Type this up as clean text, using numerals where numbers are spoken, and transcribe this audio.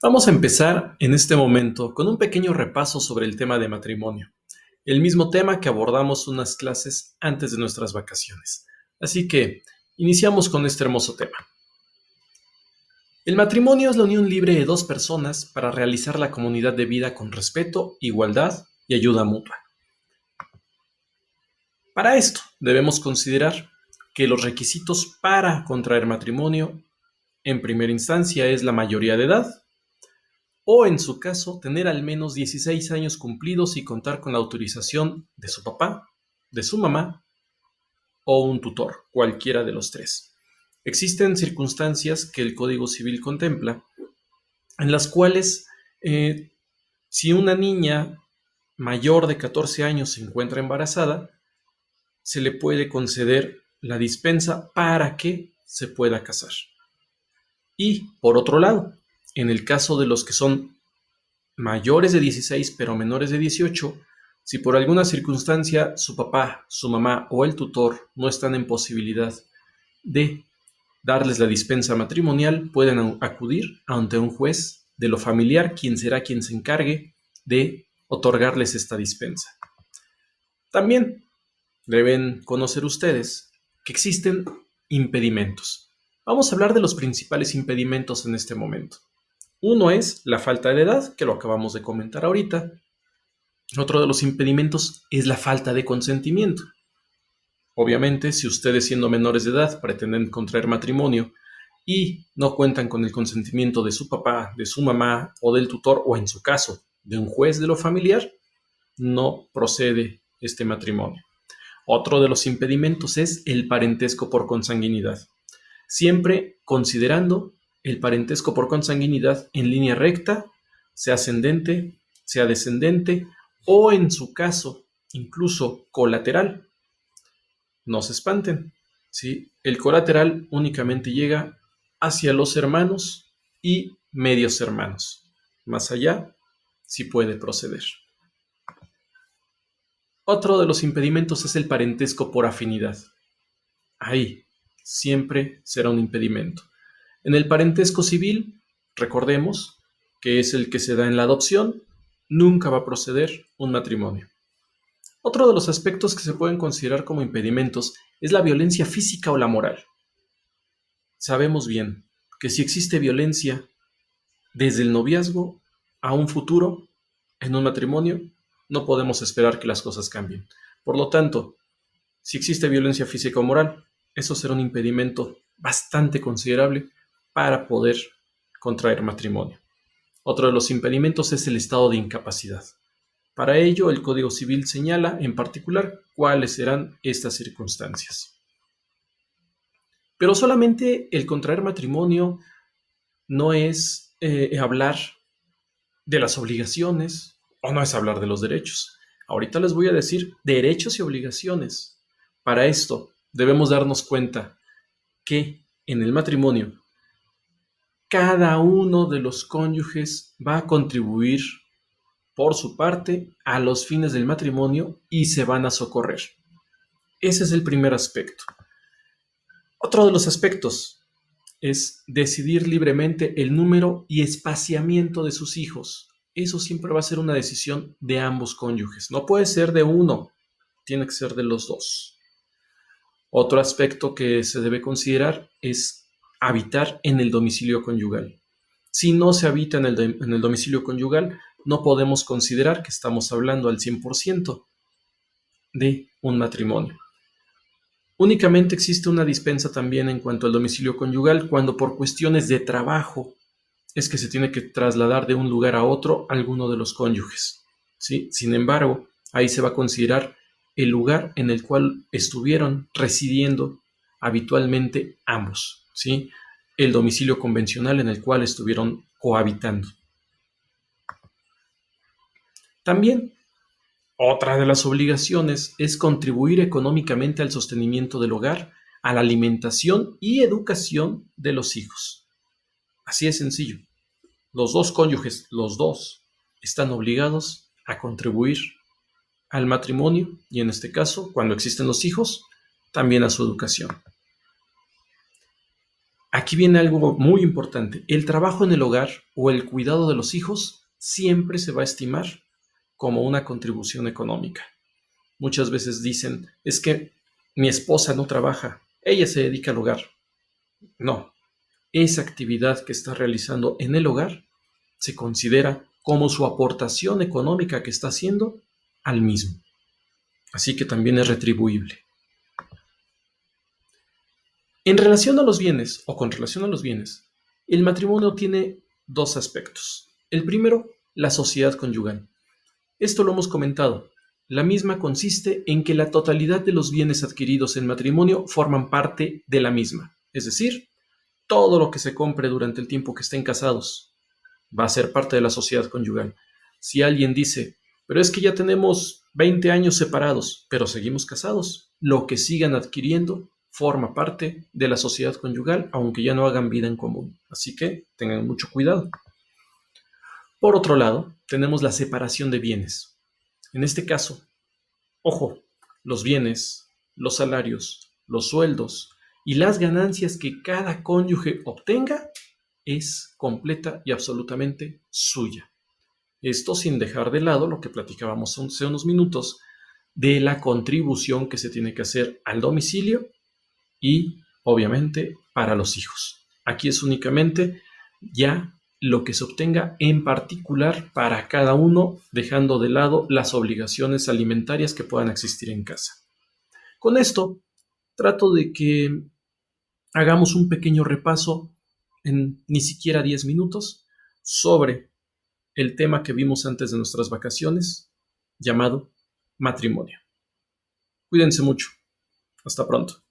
Vamos a empezar en este momento con un pequeño repaso sobre el tema de matrimonio, el mismo tema que abordamos unas clases antes de nuestras vacaciones. Así que iniciamos con este hermoso tema. El matrimonio es la unión libre de dos personas para realizar la comunidad de vida con respeto, igualdad y ayuda mutua. Para esto debemos considerar que los requisitos para contraer matrimonio en primera instancia es la mayoría de edad, o en su caso tener al menos 16 años cumplidos y contar con la autorización de su papá, de su mamá o un tutor, cualquiera de los tres. Existen circunstancias que el Código Civil contempla en las cuales si una niña mayor de 14 años se encuentra embarazada, se le puede conceder la dispensa para que se pueda casar. Y por otro lado, en el caso de los que son mayores de 16 pero menores de 18, si por alguna circunstancia su papá, su mamá o el tutor no están en posibilidad de darles la dispensa matrimonial, pueden acudir ante un juez de lo familiar, quien será quien se encargue de otorgarles esta dispensa. También deben conocer ustedes que existen impedimentos. Vamos a hablar de los principales impedimentos en este momento. Uno es la falta de edad, que lo acabamos de comentar ahorita. Otro de los impedimentos es la falta de consentimiento. Obviamente, si ustedes siendo menores de edad pretenden contraer matrimonio y no cuentan con el consentimiento de su papá, de su mamá o del tutor, o en su caso, de un juez de lo familiar, no procede este matrimonio. Otro de los impedimentos es el parentesco por consanguinidad. Siempre considerando el parentesco por consanguinidad en línea recta, sea ascendente, sea descendente o en su caso incluso colateral. No se espanten, ¿sí? El colateral únicamente llega hacia los hermanos y medios hermanos. Más allá, sí puede proceder. Otro de los impedimentos es el parentesco por afinidad. Ahí siempre será un impedimento. En el parentesco civil, recordemos que es el que se da en la adopción, nunca va a proceder un matrimonio. Otro de los aspectos que se pueden considerar como impedimentos es la violencia física o la moral. Sabemos bien que si existe violencia desde el noviazgo a un futuro en un matrimonio, no podemos esperar que las cosas cambien. Por lo tanto, si existe violencia física o moral, eso será un impedimento bastante considerable para poder contraer matrimonio. Otro de los impedimentos es el estado de incapacidad. Para ello, el Código Civil señala en particular cuáles serán estas circunstancias. Pero solamente el contraer matrimonio no es hablar de las obligaciones o no es hablar de los derechos. Ahorita les voy a decir derechos y obligaciones. Para esto debemos darnos cuenta que en el matrimonio cada uno de los cónyuges va a contribuir por su parte a los fines del matrimonio y se van a socorrer. Ese es el primer aspecto. Otro de los aspectos es decidir libremente el número y espaciamiento de sus hijos. Eso siempre va a ser una decisión de ambos cónyuges. No puede ser de uno, tiene que ser de los dos. Otro aspecto que se debe considerar es habitar en el domicilio conyugal. Si no se habita en el domicilio conyugal, no podemos considerar que estamos hablando al 100% de un matrimonio. Únicamente existe una dispensa también en cuanto al domicilio conyugal cuando por cuestiones de trabajo es que se tiene que trasladar de un lugar a otro alguno de los cónyuges, ¿sí? Sin embargo, ahí se va a considerar el lugar en el cual estuvieron residiendo habitualmente ambos, ¿sí? El domicilio convencional en el cual estuvieron cohabitando. También, otra de las obligaciones es contribuir económicamente al sostenimiento del hogar, a la alimentación y educación de los hijos. Así es sencillo. Los dos cónyuges, los dos, están obligados a contribuir al matrimonio y en este caso, cuando existen los hijos, también a su educación. Aquí viene algo muy importante. El trabajo en el hogar o el cuidado de los hijos siempre se va a estimar como una contribución económica. Muchas veces dicen, es que mi esposa no trabaja, ella se dedica al hogar. No, esa actividad que está realizando en el hogar se considera como su aportación económica que está haciendo al mismo. Así que también es retribuible. En relación a los bienes, o con relación a los bienes, el matrimonio tiene dos aspectos. El primero, la sociedad conyugal. Esto lo hemos comentado. La misma consiste en que la totalidad de los bienes adquiridos en matrimonio forman parte de la misma. Es decir, todo lo que se compre durante el tiempo que estén casados va a ser parte de la sociedad conyugal. Si alguien dice, pero es que ya tenemos 20 años separados, pero seguimos casados, lo que sigan adquiriendo forma parte de la sociedad conyugal, aunque ya no hagan vida en común. Así que tengan mucho cuidado. Por otro lado, tenemos la separación de bienes. En este caso, ojo, los bienes, los salarios, los sueldos y las ganancias que cada cónyuge obtenga es completa y absolutamente suya. Esto sin dejar de lado lo que platicábamos hace unos minutos de la contribución que se tiene que hacer al domicilio y obviamente para los hijos. Aquí es únicamente ya lo que se obtenga en particular para cada uno, dejando de lado las obligaciones alimentarias que puedan existir en casa. Con esto, trato de que hagamos un pequeño repaso en ni siquiera 10 minutos sobre el tema que vimos antes de nuestras vacaciones, llamado matrimonio. Cuídense mucho. Hasta pronto.